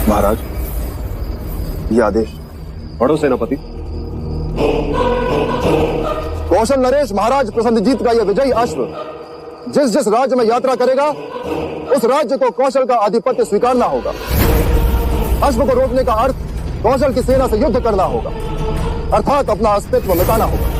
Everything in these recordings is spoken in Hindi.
महाराज, ये आदेश पढ़ो सेनापति। कौशल नरेश महाराज प्रसन्नजीत का यह विजयी अश्व जिस जिस राज्य में यात्रा करेगा उस राज्य को कौशल का आधिपत्य स्वीकारना होगा। अश्व को रोकने का अर्थ कौशल की सेना से युद्ध करना होगा, अर्थात अपना अस्तित्व मिटाना होगा।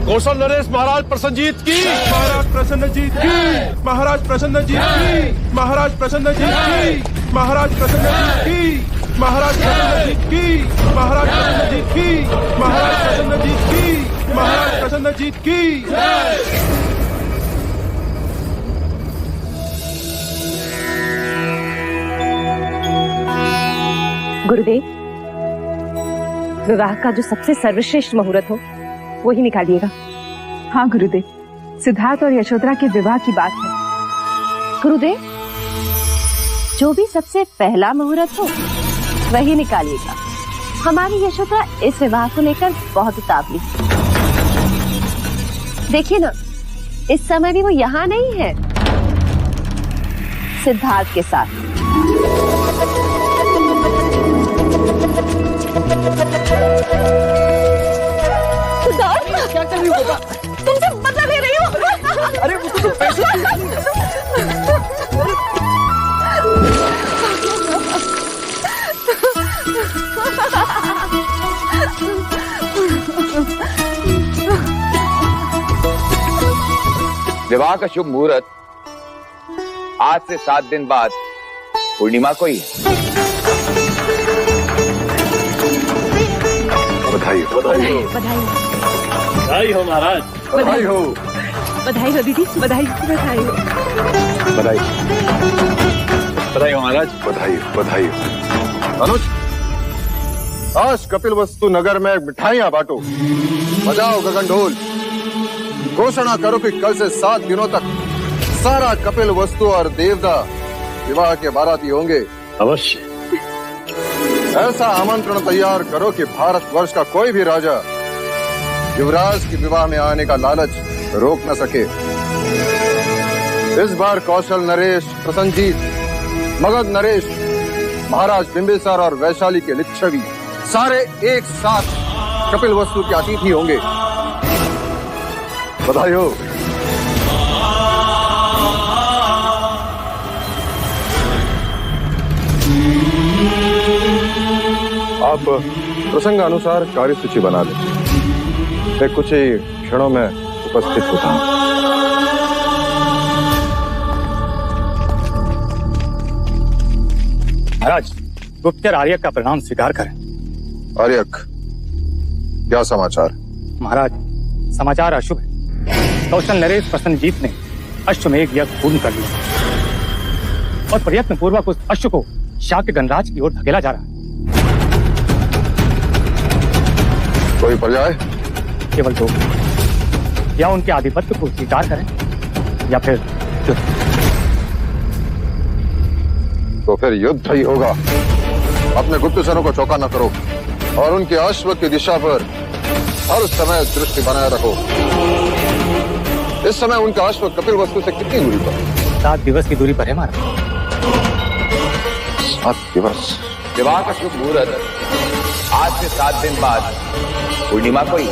कौशल नरेश महाराज प्रसन्नजीत की, महाराज प्रसन्नजीत की, महाराज प्रसन्नजीत की, महाराज प्रसन्नजीत की, महाराज प्रसन्नजीत की, महाराज प्रसन्नजीत की, महाराज प्रसन्नजीत की, महाराज प्रसन्नजीत की, महाराज प्रसन्नजीत की। गुरुदेव, विवाह का जो सबसे सर्वश्रेष्ठ मुहूर्त हो वो ही निकालिएगा। हाँ गुरुदेव, सिद्धार्थ और यशोधरा के विवाह की बात है। गुरुदेव, जो भी सबसे पहला मुहूर्त हो वही निकालिएगा। हमारी यशोधरा इस विवाह को लेकर बहुत उतावली। देखिए ना, इस समय भी वो यहाँ नहीं है, सिद्धार्थ के साथ। क्या कर रही हो? तुमसे बदला ले रही हो। अरे वो तो पैसे विवाह का शुभ मुहूर्त आज से 7 दिन बाद पूर्णिमा को ही है। बधाई हो, बधाई हो, बधाई बधाई हो महाराज, बधाई हो, बधाई हो दीदी, बधाई बधाई हो, बधाई, बधाई हो महाराज, बधाई, बधाई। अनुज, आज कपिल वस्तु नगर में मिठाइयां बांटो, बजाओ गगनढोल, घोषणा करो कि कल से 7 दिनों तक सारा कपिल वस्तु और देवदा विवाह के बाराती होंगे। अवश्य। ऐसा आमंत्रण तैयार करो कि भारतवर्ष का कोई भी राजा युवराज के विवाह में आने का लालच रोक न सके। इस बार कौशल नरेश प्रसन्नजीत, मगध नरेश, महाराज बिंबिसार और वैशाली के लिच्छवी सारे एक साथ कपिल वस्तु के अतिथि होंगे। बधाई हो। आप प्रसंग अनुसार कार्यसूची बना लें। मैं कुछ ही क्षणों में उपस्थित होता हूँ। महाराज, गुप्तचर आर्यक का प्रणाम स्वीकार करें। आर्यक, क्या समाचार? महाराज, समाचार अशुभ है। कौशल नरेश प्रसन्नजीत ने अश्वमेध यज्ञ पूर्ण कर लिया और प्रयत्न पूर्वक उस अश्व को शाक्य गणराज की ओर धकेला जा रहा है। कोई पर्याय? केवल 2, या उनके आधिपत्य को स्वीकार करें या फिर युद्ध। तो फिर युद्ध ही होगा। अपने गुप्तचरों को चौका न करो और उनके अश्व की दिशा पर हर समय दृष्टि बनाए रखो। इस समय उनका अश्व कपिल वस्तु से कितनी दूरी पर? 7 दिवस की दूरी पर है महाराज। 7 दिवस। विवाह का शुभ मुहूर्त आज से 7 दिन बाद पूर्णिमा को ही।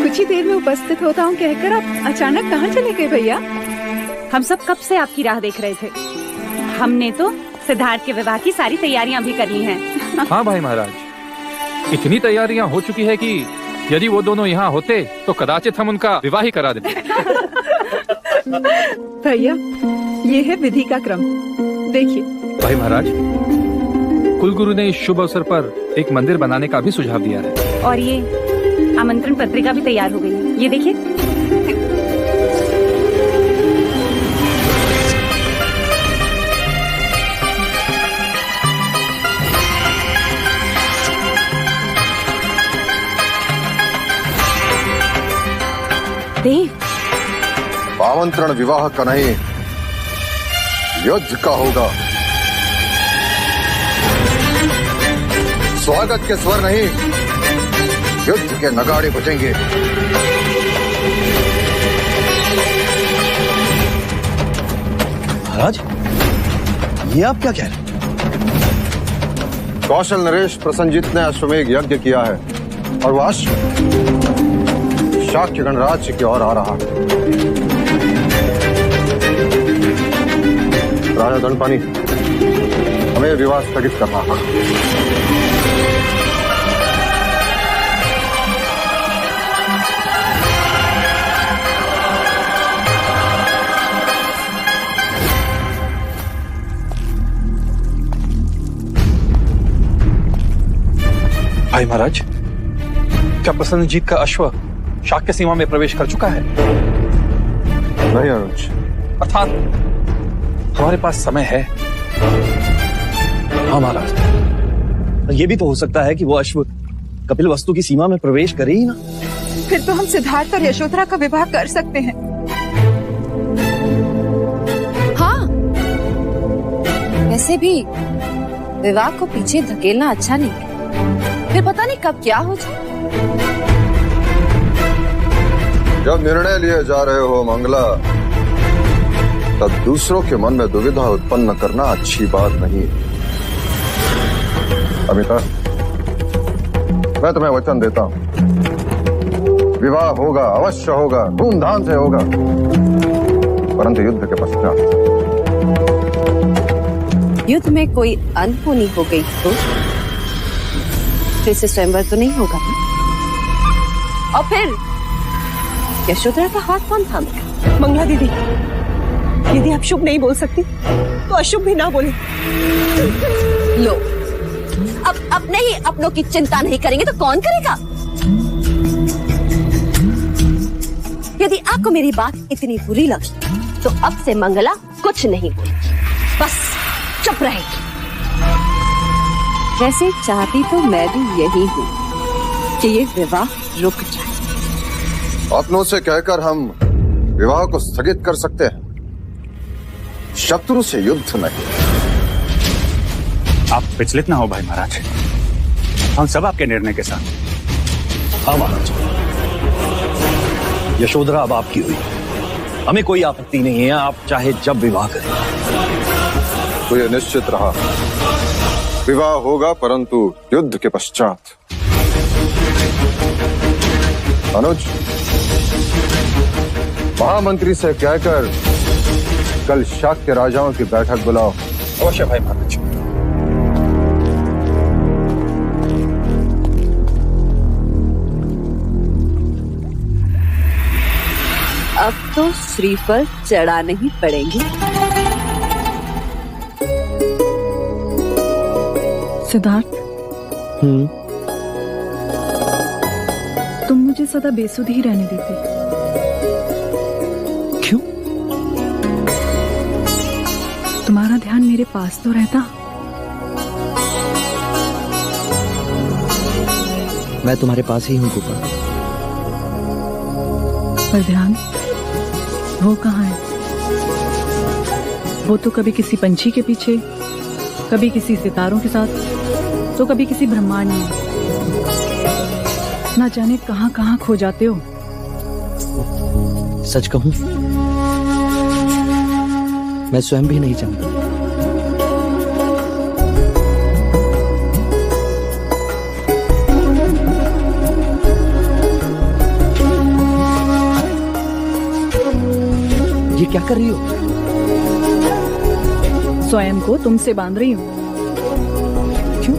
कुछ ही देर में उपस्थित होता हूँ कहकर आप अचानक कहाँ चले गए भैया? हम सब कब से आपकी राह देख रहे थे। हमने तो सिद्धार्थ के विवाह की सारी तैयारियां भी कर ली हैं। हाँ भाई महाराज, इतनी तैयारियां हो चुकी है कि यदि वो दोनों यहाँ होते तो कदाचित हम उनका विवाह ही करा देते। भैया, ये है विधि का क्रम, देखिए। भाई महाराज, कुलगुरु ने इस शुभ अवसर पर एक मंदिर बनाने का भी सुझाव दिया है। और ये आमंत्रण पत्रिका भी तैयार हो गई है, ये देखिए। देव, आमंत्रण विवाह का नहीं, युद्ध का होगा। स्वागत के स्वर नहीं, युद्ध के नगाड़े बजेंगे। महाराज, ये आप क्या कह रहे हैं? कौशल नरेश प्रसन्नजीत ने अश्वमेघ यज्ञ किया है और वह अश्व शाक्य गणराज्य की ओर आ रहा है। राजा दंडपानी, हमें विवाह स्थगित करना है। भाई महाराज, क्या प्रसन्नजीत का अश्व शाक्य सीमा में प्रवेश कर चुका है? नहीं अनुज, अर्थात हमारे पास समय है। हाँ महाराज, ये भी तो हो सकता है कि वो अश्व कपिल वस्तु की सीमा में प्रवेश करे ही ना। फिर तो हम सिद्धार्थ और यशोधरा का विवाह कर सकते हैं। हाँ, वैसे भी विवाह को पीछे धकेलना अच्छा नहीं है, फिर पता नहीं कब क्या हो जाए। जब निर्णय लिए जा रहे हो मंगला, तब दूसरों के मन में दुविधा उत्पन्न करना अच्छी बात नहीं। अमिता, मैं तुम्हें वचन देता हूं, विवाह होगा, अवश्य होगा, धूमधाम से होगा, परंतु युद्ध के पश्चात। युद्ध में कोई अनहोनी हो गई तो फिर से स्वयंवर तो नहीं होगा ना? और फिर यशोधरा का हाथ कौन थामेगा? मंगला दीदी, यदि आप शुभ नहीं बोल सकती तो अशुभ भी ना बोले। लो, अब अपने ही अपनों की चिंता नहीं करेंगे तो कौन करेगा? यदि आपको मेरी बात इतनी बुरी लगी तो अब से मंगला कुछ नहीं बोलेगी, बस चुप रहेगी। वैसे चाहती तो मैं भी यही हूँ कि ये विवाह रुक जाए। अपनों से कहकर हम विवाह को स्थगित कर सकते हैं, शत्रु से युद्ध नहीं। आप विचलित ना हो भाई महाराज, हम सब आपके निर्णय के साथ। हाँ महाराज, यशोधरा अब आपकी हुई, हमें कोई आपत्ति नहीं है। आप चाहे जब विवाह करें। तो ये निश्चित रहा, विवाह होगा परंतु युद्ध के पश्चात। अनुज, महामंत्री से कहकर कल शाक्य राजाओं की बैठक बुलाओ। अवश्य भाई महाराज। अब तो श्रीफल चढ़ाने ही पड़ेंगे। सिद्धार्थ, तुम मुझे सदा बेसुध ही रहने देते। क्यों? तुम्हारा ध्यान मेरे पास तो रहता। मैं तुम्हारे पास ही हूँ गोपाल। पर ध्यान वो कहाँ है? वो तो कभी किसी पंछी के पीछे, कभी किसी सितारों के साथ, तो कभी किसी ब्रह्मांड में। ना जाने कहाँ कहाँ खो जाते हो। सच कहूं, मैं स्वयं भी नहीं जानता। ये क्या कर रही हो? स्वयं को तुमसे बांध रही हूँ। क्यों?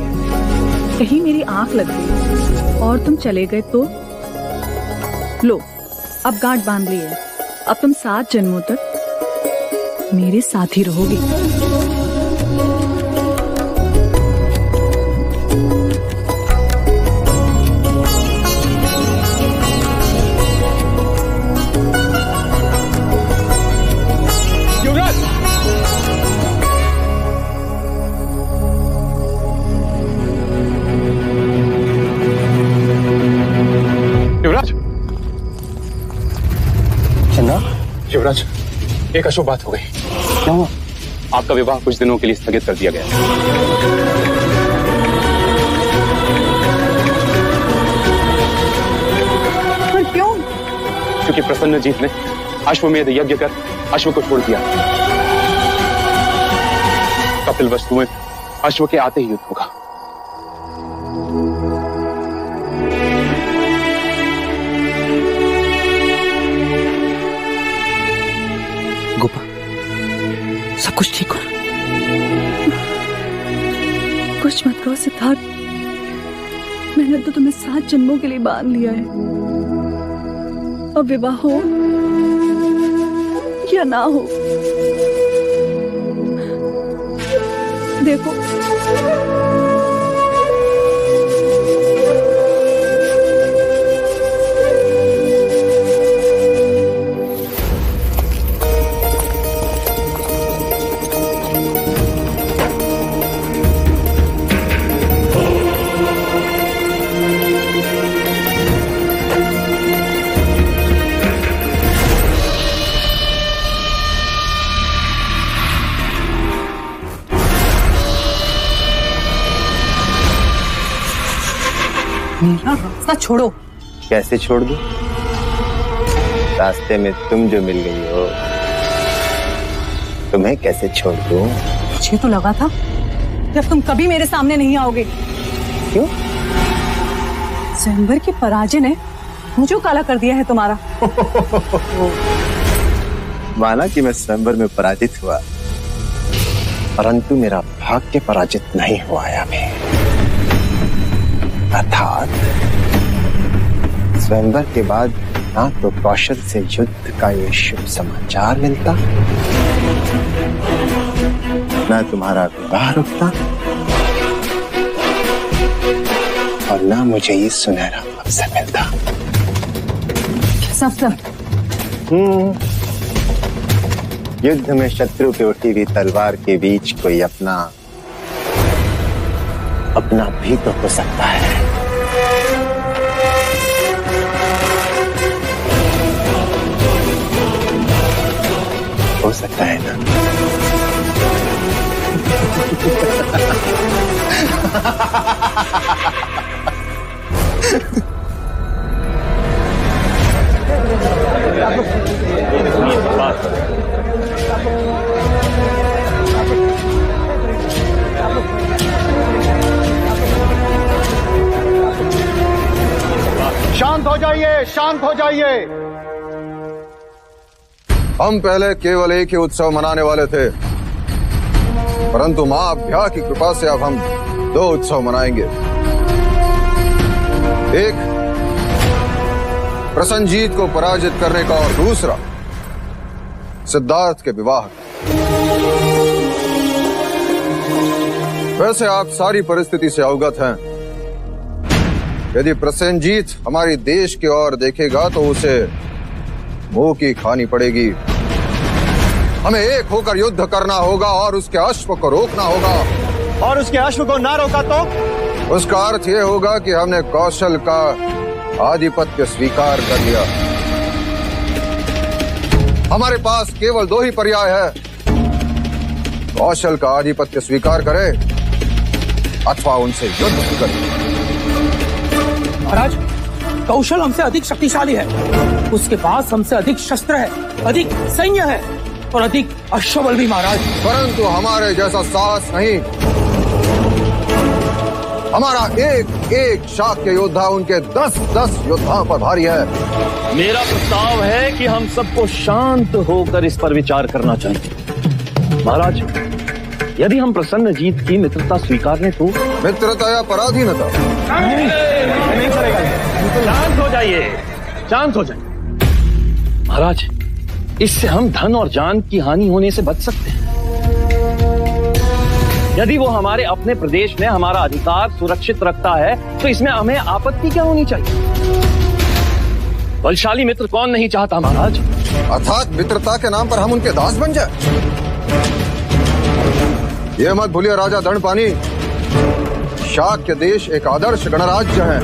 कहीं मेरी आंख लग गई और तुम चले गए तो? लो, अब गांठ बांध ली है। अब तुम 7 जन्मों तक मेरे साथ ही रहोगी। युवराज, एक अशुभ बात हो गई। क्या हुआ? आपका विवाह कुछ दिनों के लिए स्थगित कर दिया गया है। पर क्यों? क्योंकि प्रसन्नजीत ने अश्वमेध यज्ञ कर अश्व को छोड़ दिया। कपिल वस्तु में अश्व के आते ही युद्ध होगा। गोपा, सब कुछ ठीक हो? कुछ मत कहो सिद्धार्थ, मैंने तो तुम्हें 7 जन्मों के लिए बांध लिया है। अब विवाह हो या ना हो, देखो मेरा रास्ता छोड़ो। कैसे छोड़ दूं? रास्ते में तुम जो मिल गई हो, तुम्हें कैसे छोड़ दूं? मुझे तो लगा था कि अब तुम कभी मेरे सामने नहीं आओगे। क्यों? स्वयंवर की पराजय ने मुझे काला कर दिया है तुम्हारा। माना कि मैं स्वयंवर में पराजित हुआ, परंतु मेरा भाग्य पराजित नहीं हुआ अभी। अर्थात स्वयंवर के बाद ना तो कौशल से युद्ध का ये शुभ समाचार मिलता, ना तुम्हारा विवाह रुकता, और ना मुझे ये सुनहरा अवसर मिलता। युद्ध में शत्रु पे उठी हुई तलवार के बीच कोई अपना भी तो हो सकता है। हो सकता है ना? शांत हो जाइए, शांत हो जाइए। हम पहले केवल एक ही उत्सव मनाने वाले थे, परंतु मां अभ्या की कृपा से अब हम 2 उत्सव मनाएंगे। एक प्रसन्नजीत को पराजित करने का, और दूसरा सिद्धार्थ के विवाह का। वैसे आप सारी परिस्थिति से अवगत हैं। यदि प्रसेनजीत हमारी देश की ओर देखेगा तो उसे मुंह की खानी पड़ेगी। हमें एक होकर युद्ध करना होगा और उसके अश्व को रोकना होगा। और उसके अश्व को ना रोका तो? उसका अर्थ यह होगा कि हमने कौशल का आधिपत्य स्वीकार कर लिया। हमारे पास केवल 2 ही पर्याय है, कौशल का आधिपत्य स्वीकार करे अथवा उनसे युद्ध करे। महाराज, कौशल हमसे अधिक शक्तिशाली है, उसके पास हमसे अधिक शस्त्र है, अधिक सैन्य है और अधिक अश्वबल भी महाराज। परंतु हमारे जैसा साहस नहीं। हमारा एक शाक्य योद्धा उनके 10 योद्धाओं पर भारी है। मेरा प्रस्ताव है कि हम सबको शांत होकर इस पर विचार करना चाहिए। महाराज, यदि हम प्रसन्नजीत की मित्रता स्वीकार लें तो? मित्रता या पराधीनता? नहीं चलेगा। शांत हो जाइए, शांत हो जाइए। महाराज, इससे हम धन और जान की हानि होने से बच सकते हैं। यदि वो हमारे अपने प्रदेश में हमारा अधिकार सुरक्षित रखता है तो इसमें हमें आपत्ति क्या होनी चाहिए? बलशाली मित्र कौन नहीं चाहता महाराज? अर्थात मित्रता के नाम पर हम उनके दास बन जाए? ये मत भूलिए राजा दंडपानी, शाक्य देश एक आदर्श गणराज्य है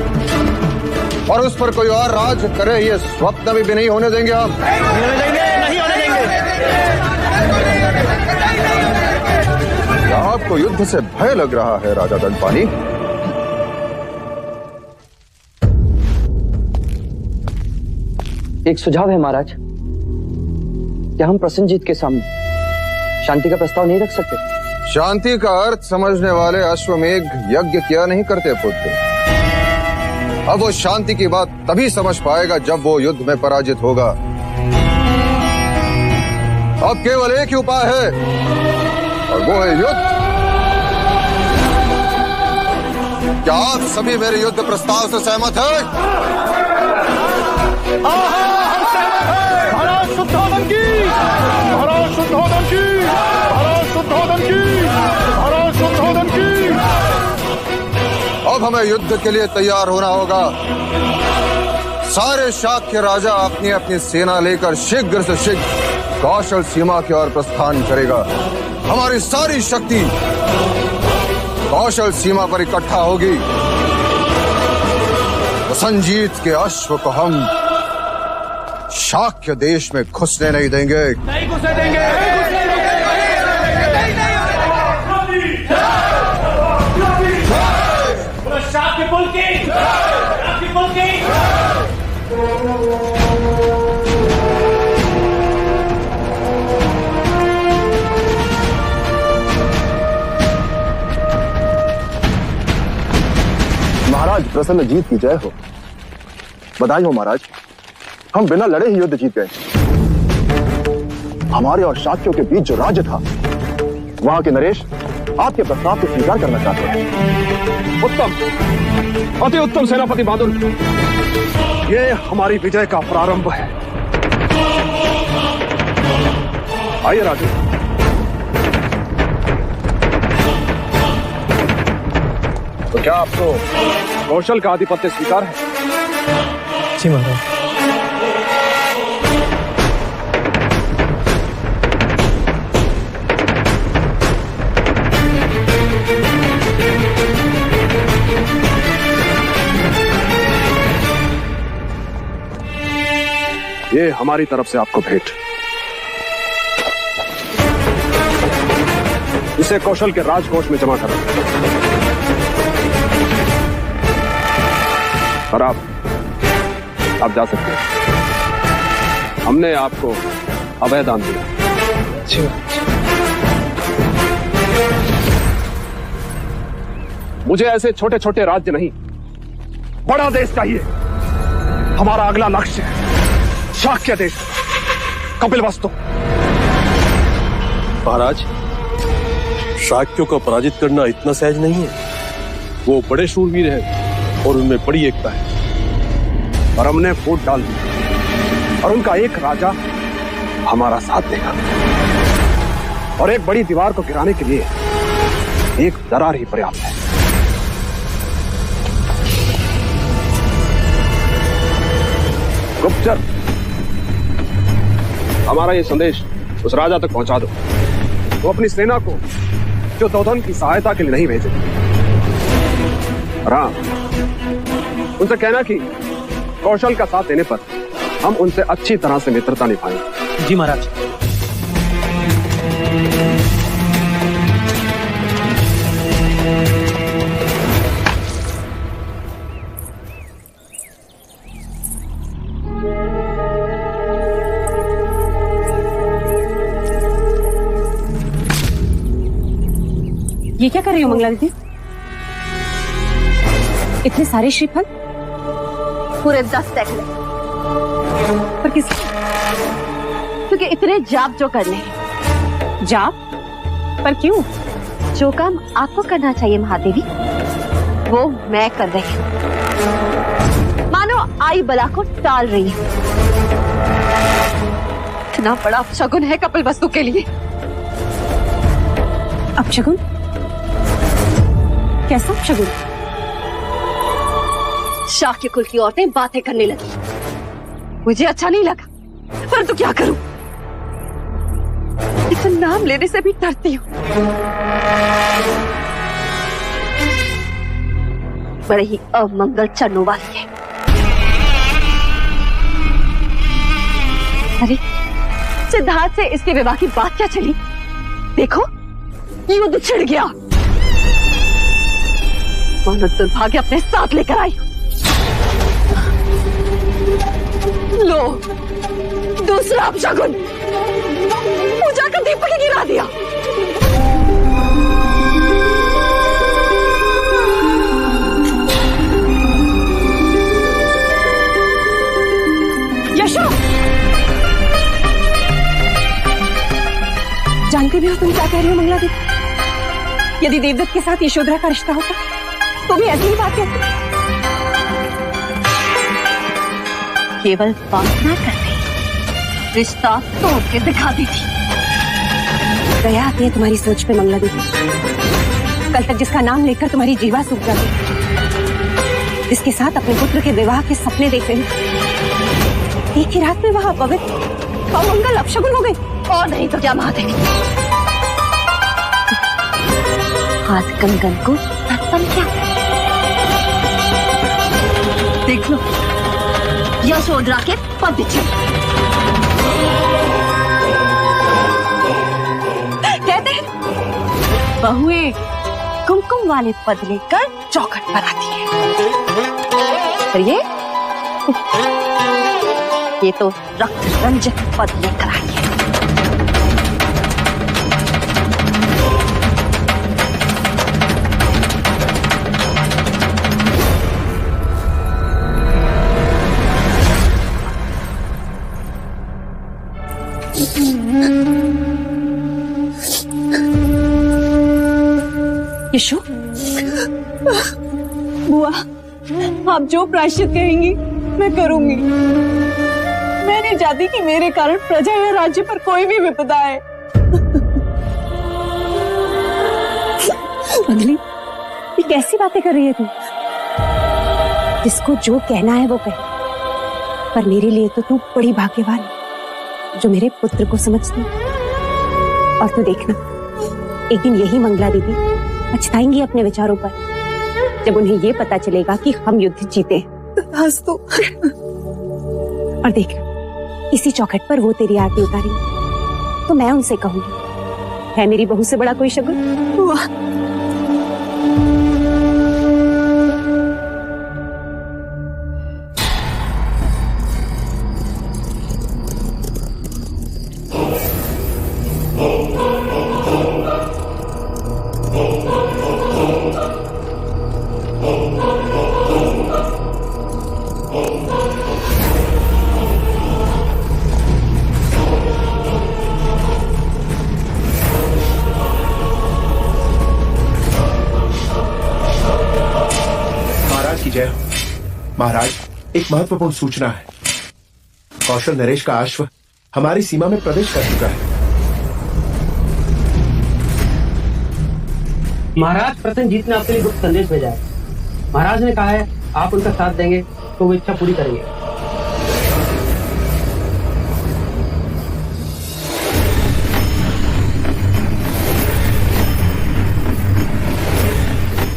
और उस पर कोई और राज करे ये स्वप्न भी नहीं होने देंगे हम। नहीं होने देंगे। को युद्ध से भय लग रहा है राजा दंडपानी। एक सुझाव है महाराज, क्या हम प्रसन्नजीत के सामने शांति का प्रस्ताव नहीं रख सकते? शांति का अर्थ समझने वाले अश्वमेघ यज्ञ किया नहीं करते पुत्र। अब वो शांति की बात तभी समझ पाएगा जब वो युद्ध में पराजित होगा। अब केवल एक ही उपाय है और वो है युद्ध। क्या आप सभी मेरे युद्ध प्रस्ताव से सहमत हैं? महाराज शुद्धोदन की, महाराज शुद्धोदन की, महाराज शुद्धोदन की, महाराज शुद्धोदन की। अब हमें युद्ध के लिए तैयार होना होगा। सारे शाक्य राजा अपनी अपनी सेना लेकर शीघ्र से शीघ्र कौशल सीमा की ओर प्रस्थान करेगा। हमारी सारी शक्ति कौशल सीमा पर इकट्ठा होगी। प्रसन्नजीत के अश्व को हम शाक्य देश में घुसने नहीं देंगे। नहीं घुसने देंगे। शाक्य कुल की, शाक्य कुल की। महाराज प्रसन्नजीत की जय हो। बधाई हो महाराज, हम बिना लड़े ही युद्ध जीत गए। हमारे और शाक्यों के बीच जो राज्य था, वहां के नरेश आपके प्रस्ताव को स्वीकार करना चाहते हैं। उत्तम, अति उत्तम सेनापति बहादुर, ये हमारी विजय का प्रारंभ है। आइए राजू। तो क्या आपको कौशल का आधिपत्य स्वीकार है? जी महाराज। ये हमारी तरफ से आपको भेंट। इसे कौशल के राजकोष में जमा करो और आप जा सकते हैं। हमने आपको अभय दान दिया। मुझे ऐसे छोटे छोटे राज्य नहीं, बड़ा देश चाहिए। हमारा अगला लक्ष्य है शाक्य देश, कपिलवस्तु। महाराज, शाक्यों को पराजित करना इतना सहज नहीं है। वो बड़े शूरवीर हैं और उनमें बड़ी एकता है। और हमने फूट डाल दी और उनका एक राजा हमारा साथ देगा। और एक बड़ी दीवार को गिराने के लिए एक दरार ही पर्याप्त है। गुप्तचर, हमारा ये संदेश उस राजा तक पहुंचा दो। वो अपनी सेना को जो दौधन की सहायता के लिए नहीं भेजे। हाँ, उनसे कहना कि कौशल का साथ देने पर हम उनसे अच्छी तरह से मित्रता निभाएंगे। जी महाराज। ये क्या कर रही हो मंगला दीदी? इतने सारे श्रीफल? पूरे 10 टैकले। पर किस? क्योंकि इतने जाप जो करने हैं। जाप? पर क्यों? जो काम आपको करना चाहिए महादेवी, वो मैं कर रही हूँ। मानो आई बला को टाल रही हूँ। इतना बड़ा अपशगुन है कपिलवस्तु के लिए। अपशगुन? कैसा अपशगुन? शाक्य कुल की औरतें बातें करने लगी। मुझे अच्छा नहीं लगा, परंतु क्या करूं? इतना नाम लेने से भी डरती हूँ। बड़े ही अमंगल चढ़ने वाली है। अरे सिद्धार्थ से इसके विवाह की बात क्या चली? देखो, युद्ध छिड़ गया। मानो दुर्भाग्य अपने साथ लेकर आई। लो, दूसरा अपशगुन, पूजा का दीपक ही गिरा दिया। यशो, जानती भी हो तुम क्या कह रही हो मंगला दीदी? यदि देवदत्त के साथ यशोधरा का रिश्ता होता तो भी ऐसी ही बात कहती। केवल बात ना करती, रिश्ता तोड़ के दिखा दी थी। दया आती है तुम्हारी सोच पे मंगला दीदी। कल तक जिसका नाम लेकर तुम्हारी जीवा सूख जाती, जिसके साथ अपने पुत्र के विवाह के सपने देख रही, एक ही रात में वह अपवित्र और मंगल अपशगुन हो गई। और नहीं तो क्या महादेवी, हाथ कंगन को तत्पन क्या। देख लो, यशोधरा के पद चिन्ह। कहते हैं बहुएं कुमकुम वाले पद लेकर चौखट पर आती है, पर ये तो रक्त रंजित पद लेकर आई है। यशो, बुआ, आप जो प्रायश्चित कहेंगी मैं करूंगी। मैं नहीं चाहती कि मेरे कारण प्रजा या राज्य पर कोई भी विपदा आए। अंजलि, ये कैसी बातें कर रही है तू? जिसको जो कहना है वो कहे, पर मेरे लिए तो तू बड़ी भाग्यवान है जो मेरे पुत्र को समझती। और तू देखना, एक दिन यही मंगला दीदी पछताएंगी अपने विचारों पर, जब उन्हें ये पता चलेगा कि हम युद्ध जीते। बस तो। और देखना, इसी चौखट पर वो तेरी आरती उतारेंगे, तो मैं उनसे कहूंगी, है मेरी बहू से बड़ा कोई शगुन? वाह, महाराज, एक महत्वपूर्ण सूचना है। कौशल नरेश का अश्व हमारी सीमा में प्रवेश कर चुका है। महाराज प्रसन्नजीत ने आपके लिए गुप्त संदेश भेजा है। महाराज ने कहा है आप उनका साथ देंगे तो वो इच्छा पूरी करेंगे।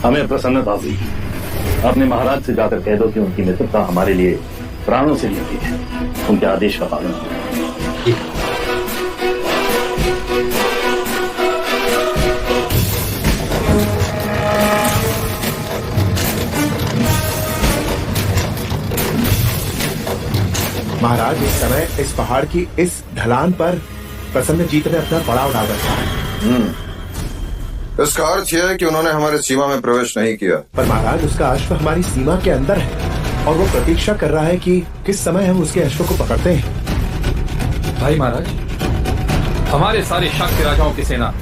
हमें प्रसन्नता हुई। अपने महाराज से जाकर कह दो कि उनकी मित्रता हमारे लिए प्राणों से भी अधिक है। उनके आदेश का पालन करो। महाराज, इस समय इस पहाड़ की इस ढलान पर प्रसन्नजीत ने अपना पड़ाव डाल रखा है। इसका अर्थ यह है कि उन्होंने हमारे सीमा में प्रवेश नहीं किया। पर महाराज, उसका अश्व हमारी सीमा के अंदर है और वो प्रतीक्षा कर रहा है कि किस समय हम उसके अश्व को पकड़ते हैं। भाई महाराज, हमारे सारे शाक्य राजाओं की सेना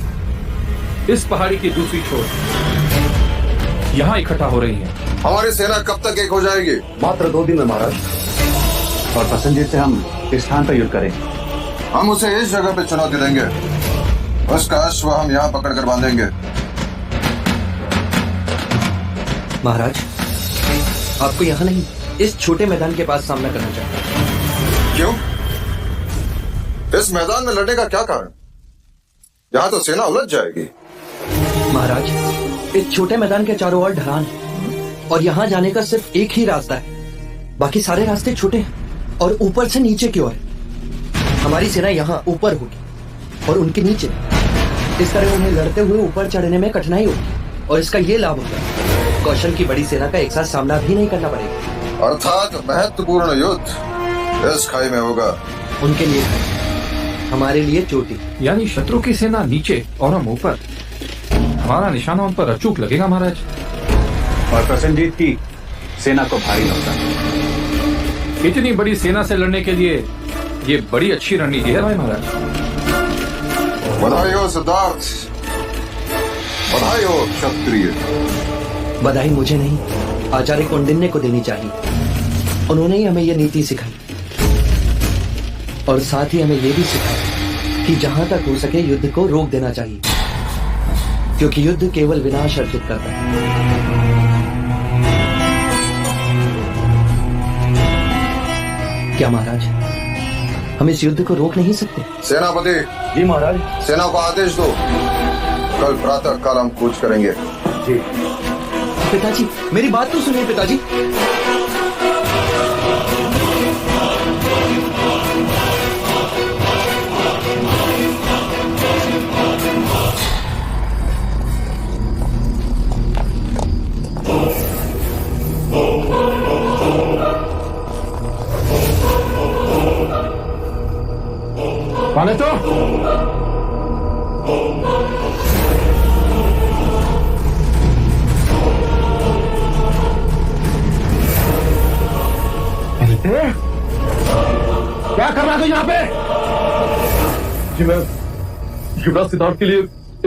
इस पहाड़ी की दूसरी छोर यहाँ इकट्ठा हो रही है। हमारी सेना कब तक एक हो जाएगी? मात्र 2 दिन में महाराज। और प्रसन्नजीत से हम किस स्थान पर युद्ध करें? हम उसे इस जगह पे चुनौती देंगे। उसका अश्व हम यहाँ पकड़कर बांधेंगे। महाराज, आपको यहाँ नहीं, इस छोटे मैदान के पास सामना करना चाहिए। क्यों? इस मैदान में लड़ने का क्या कारण? यहाँ तो सेना उलझ जाएगी। महाराज, इस छोटे मैदान के चारों ओर ढलान है और यहाँ जाने का सिर्फ एक ही रास्ता है। बाकी सारे रास्ते छोटे हैं और ऊपर से नीचे की ओर है। हमारी सेना यहाँ ऊपर होगी और उनके नीचे। इस तरह उन्हें लड़ते हुए ऊपर चढ़ने में कठिनाई होगी और इसका ये लाभ होगा, कौशल की बड़ी सेना का एक साथ सामना भी नहीं करना पड़ेगा। अर्थात महत्वपूर्ण युद्ध इस खाई में होगा। उनके लिए हमारे लिए चोटी। यानी शत्रु की सेना नीचे और हम ऊपर, हमारा निशाना उन पर अचूक लगेगा महाराज। और प्रसन्नजीत की सेना को भारी नुकसान। इतनी बड़ी सेना से लड़ने के लिए ये बड़ी अच्छी रणनीति है भाई महाराज। बधाई हो सिद्धार्थ, बधाई हो क्षत्रिय। बधाई मुझे नहीं, आचार्य कौंडिन्य को देनी चाहिए। उन्होंने ही हमें यह नीति सिखाई और साथ ही हमें यह भी सिखाया कि जहां तक हो सके युद्ध को रोक देना चाहिए, क्योंकि युद्ध केवल विनाश अर्जित करता है। क्या महाराज, हम इस युद्ध को रोक नहीं सकते? सेनापति जी महाराज। सेना को आदेश दो, कल प्रातः काल हम कूच करेंगे। जी पिताजी, मेरी बात तो सुनिए पिताजी। पाने तो क्या कर रहा था यहाँ पे? जी मैं युवराज सिद्धार्थ के लिए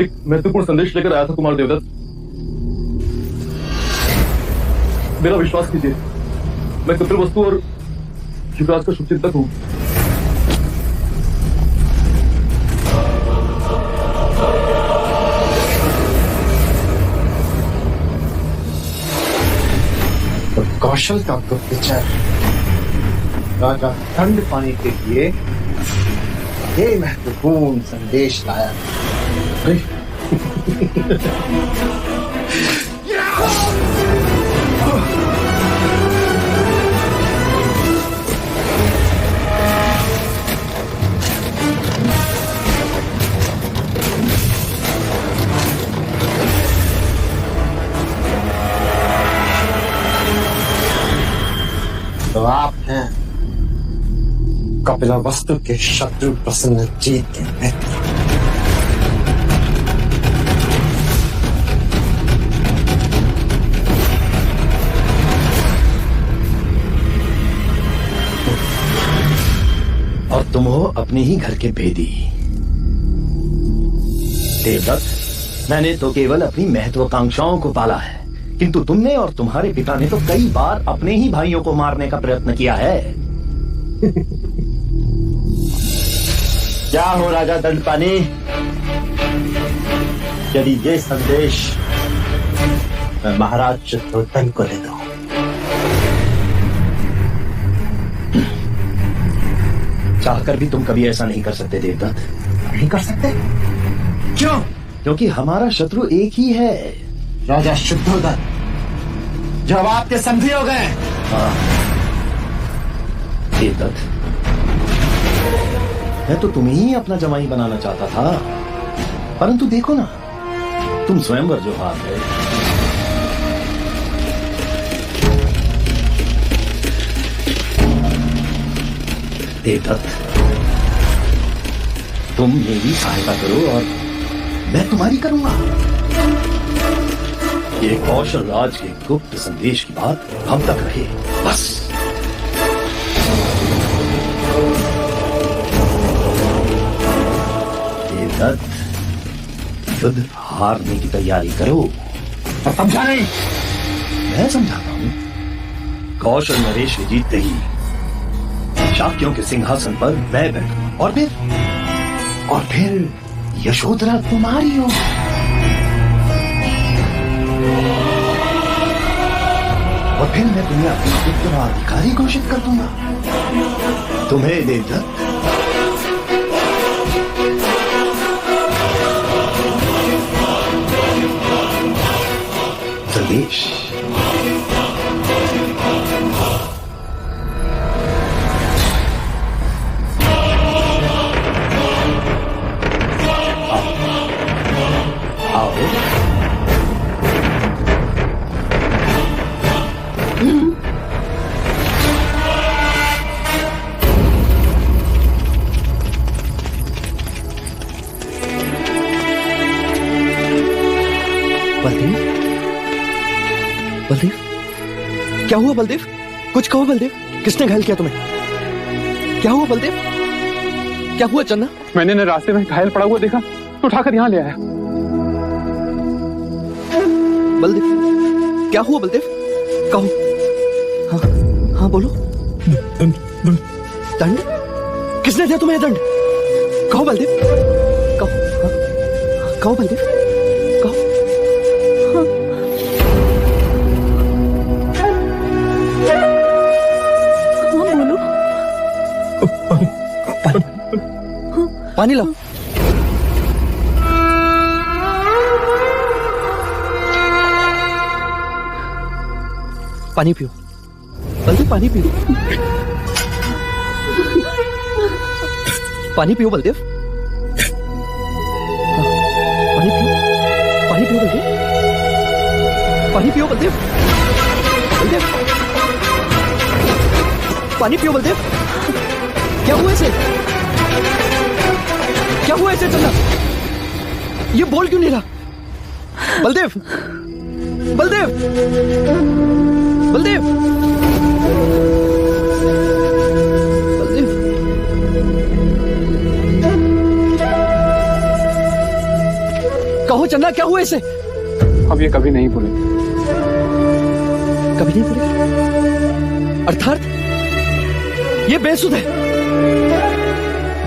एक महत्वपूर्ण संदेश लेकर आया था कुमार देवदत्त। मेरा विश्वास कीजिए, मैं कपिलवस्तु और युवराज का शुभचिंतक हूँ। कौशल का गुप्तचर राजा दंड पाने के लिए ये महत्वपूर्ण संदेश लाया। तो आप हैं कपिलवस्तु के शत्रु प्रसन्नजीत के मित्र। और तुम हो अपने ही घर के भेदी। देवदत्त, मैंने तो केवल अपनी महत्वाकांक्षाओं को पाला है, किंतु तुमने और तुम्हारे पिता ने तो कई बार अपने ही भाइयों को मारने का प्रयत्न किया है। क्या हो राजा दंडपानी, यदि ये संदेश मैं महाराज चित्रोत्तम को ले दूं? चाहकर भी तुम कभी ऐसा नहीं कर सकते देवदत्त। नहीं कर सकते? क्यों? क्योंकि हमारा शत्रु एक ही है, राजा शुद्धोदन, जो अब आपके संधि हो गए। देवदत्त, मैं तो तुम्हें ही अपना जमाई बनाना चाहता था, परंतु देखो ना, तुम स्वयंवर जो हार गए। देवदत्त, तुम मेरी सहायता करो और मैं तुम्हारी करूंगा। ये कौशल राज के गुप्त संदेश की बात हम तक रहे, बस। देवदत्त, युद्ध हारने की तैयारी करो। और समझा नहीं? मैं समझाता हूं। कौशल नरेश की जीतते ही शाक्यों के सिंहासन पर मैं बैठूं और फिर यशोधरा तुम्हारी हो। और फिर मैं तुम्हें अपना उत्तराधिकारी घोषित कर दूंगा। तुम्हें देवदत्त, संदेश। आओ। बलदेव, बलदेव, क्या हुआ बलदेव? कुछ कहो बलदेव, किसने घायल किया तुम्हें? क्या हुआ बलदेव? क्या हुआ चन्ना? मैंने न रास्ते में घायल पड़ा हुआ देखा तो उठाकर यहाँ ले आया। बलदेव, क्या हुआ बलदेव? कहो। हाँ हाँ बोलो। दंड? किसने दिया तुम्हें दंड? कहो बलदेव, कहो। हाँ? कहो बलदेव, कहो। हाँ। हाँ बोलो। पानी लाओ। पानी पियो बलदेव, पानी पियो। पानी पियो बलदेव। हाँ, पानी पियो, पानी पियो बलदेव, पानी पियो बलदेव, बलदेव, पानी पियो बलदेव। क्या हुआ इसे? क्या हुआ इसे चन्ना? ये बोल क्यों नहीं रहा? बलदेव, बलदेव, बलदेव, बलदेव, कहो चन्ना, क्या हुआ इसे? अब ये कभी नहीं भूलेंगे। कभी नहीं भूलेंगे? अर्थात ये बेसुध है।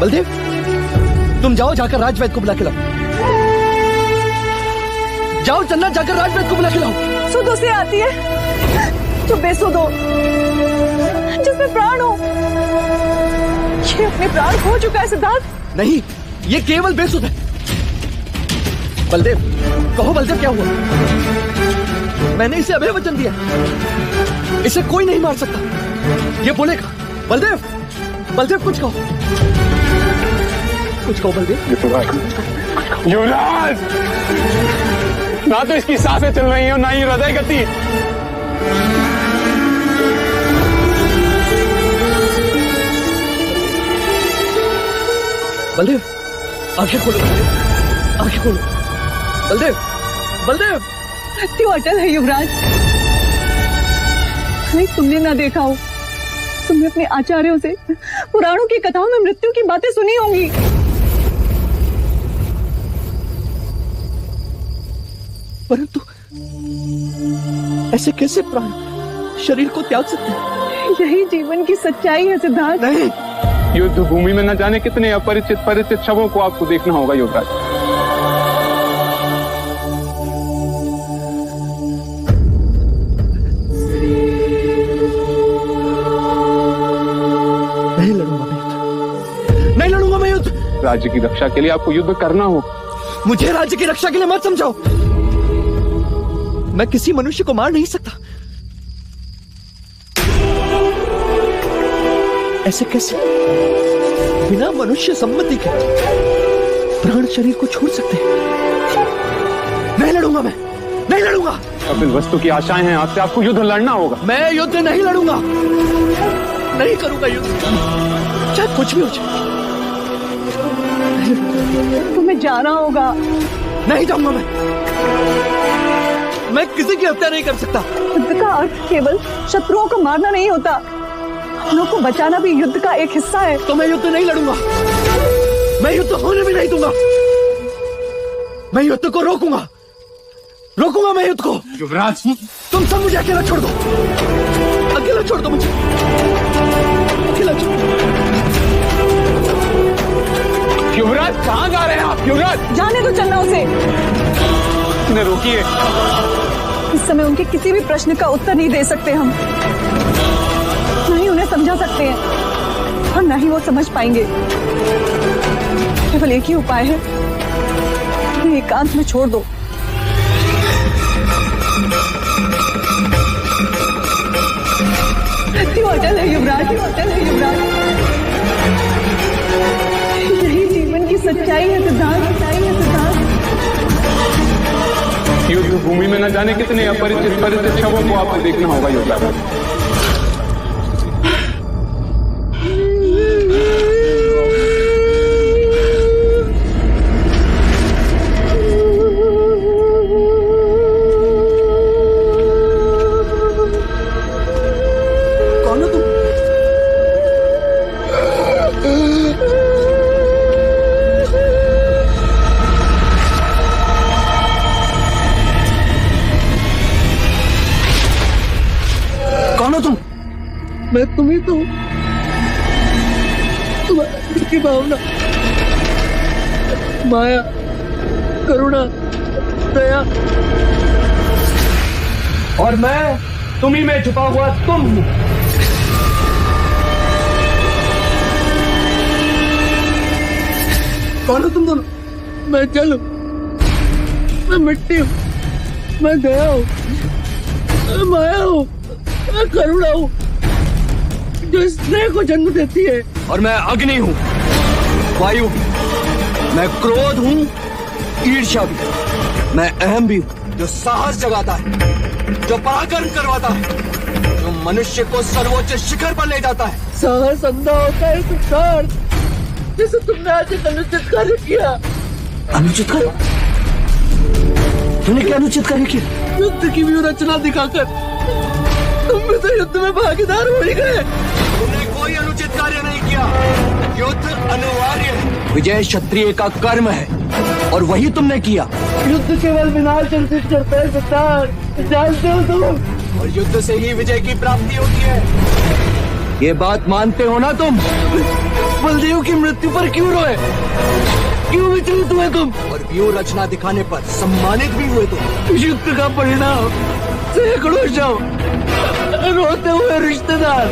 बलदेव, तुम जाओ, जाकर राजवैद्य को बुला के लाओ। जाओ चन्ना, जाकर राजवैद्य को बुला के लाओ। सुध उसे आती है जो बेसुध हो, जिसमें प्राण हो। ये अपने प्राण खो चुका है सिद्धार्थ। नहीं, ये केवल बेसुध है। बलदेव, कहो बलदेव, क्या हुआ? मैंने इसे अभय वचन दिया, इसे कोई नहीं मार सकता। ये बोलेगा। बलदेव, बलदेव कुछ कहो, कुछ कहो बलदेव। युवराज, ना तो इसकी सांसें चल रही हैं और ना ही हृदय गति। बलदेव, आंखें खोलो बलदेव, आंखें खोलो। बलदेव, बलदेव। मृत्यु अटल है युवराज। नहीं तुमने ना देखा हो, तुमने अपने आचार्यों से पुराणों की कथाओं में मृत्यु की बातें सुनी होंगी। परंतु ऐसे कैसे प्राण शरीर को त्याग सकते हैं? यही जीवन की सच्चाई है सिद्धार्थ। नहीं, युद्ध भूमि में न जाने कितने अपरिचित परिचित शवों को आपको देखना होगा युवराज। नहीं लड़ूंगा मैं युद्ध, नहीं लड़ूंगा मैं युद्ध। राज्य की रक्षा के लिए आपको युद्ध करना होगा। मुझे राज्य की रक्षा के लिए मत समझाओ। मैं किसी मनुष्य को मार नहीं सकता। ऐसे कैसे बिना मनुष्य सम्मति के प्राण शरीर को छोड़ सकते हैं? नहीं लड़ूंगा मैं, नहीं लड़ूंगा। अब इस वस्तु की आशाएं हैं आपसे, आपको युद्ध लड़ना होगा। मैं युद्ध नहीं लड़ूंगा, नहीं करूंगा युद्ध, चाहे कुछ भी हो जाए। तुम्हें जाना होगा। नहीं जाऊंगा मैं किसी की हत्या नहीं कर सकता। युद्ध का अर्थ केवल शत्रुओं को मारना नहीं होता, अपनों को बचाना भी युद्ध का एक हिस्सा है। तो मैं युद्ध नहीं लड़ूंगा, मैं युद्ध होने भी नहीं दूंगा। मैं युद्ध को रोकूंगा, रोकूंगा मैं युद्ध को। युवराज, तुम सब मुझे अकेला छोड़ दो, अकेला छोड़ दो मुझे, अकेला छोड़ दो। युवराज, कहाँ जा रहे हैं आप? युवराज, जाने दो चलना उसे। इन्हें रोकिए। इस समय उनके किसी भी प्रश्न का उत्तर नहीं दे सकते हम, नहीं उन्हें समझा सकते हैं और न ही वो समझ पाएंगे। केवल एक ही उपाय है, उन्हें एकांत में छोड़ दो। मृत्यु अटल है युवराज, अटल है युवराज। यही जीवन की सच्चाई है सिद्धार्थ, सच्चाई है सिद्धार्थ। युद्ध भूमि में न जाने कितने अपरिचित परिचित शवों को आपको देखना होगा युवराज। मैं तुम ही तो हूं। तुम्हारी भावना, माया, करुणा, दया, और मैं तुम्ही में छुपा हुआ तुम हूं। कौन हो तुम दोनों? मैं जल हूं, मैं मिट्टी हूं, मैं दया हूं, मैं माया हूं, मैं करुणा हूं जो स्नेह को जन्म देती है। और मैं अग्नि हूं, वायु भी, मैं क्रोध हूं, ईर्ष्या भी, मैं अहम भी हूं जो साहस जगाता है, जो पराक्रम करवाता है, जो मनुष्य को सर्वोच्च शिखर पर ले जाता है। साहस अंधा होता है सिद्धार्थ, जैसे तुमने आज एक अनुचित कार्य किया। अनुचित कार्य? तुमने क्या अनुचित कार्य किया? युद्ध की व्यूह रचना दिखाकर तुम भी तो युद्ध में भागीदार हो ही गए। तुमने कोई अनुचित कार्य नहीं किया। युद्ध अनिवार्य है, विजय क्षत्रिय का कर्म है और वही तुमने किया। युद्ध केवल विनाश संचित करता है सिद्धार्थ, जानते हो तुम। और युद्ध से ही विजय की प्राप्ति होती है, ये बात मानते हो ना तुम? बलदेव की मृत्यु पर क्यों रोए, क्यों विचलित हुए तुम? और व्यूह रचना दिखाने पर सम्मानित भी हुए तुम। युद्ध का परिणाम सैकड़ों शव, रोते हुए रिश्तेदार,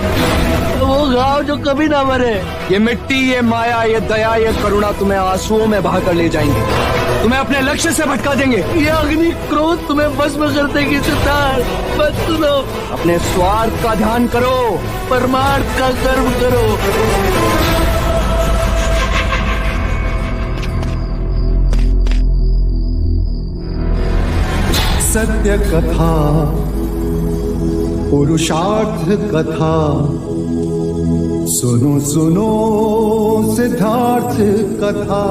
वो घाव जो कभी ना मरे। ये मिट्टी, ये माया, ये दया, ये करुणा तुम्हें आंसुओं में बहाकर ले जाएंगे, तुम्हें अपने लक्ष्य से भटका देंगे। ये अग्नि क्रोध तुम्हें भस्म कर देगी सिद्धार्थ। बस सुनो, अपने स्वार्थ का ध्यान करो, परमार्थ का कर्म करो। सत्य कथा, पुरुषार्थ कथा, सुनो सुनो सिद्धार्थ कथा।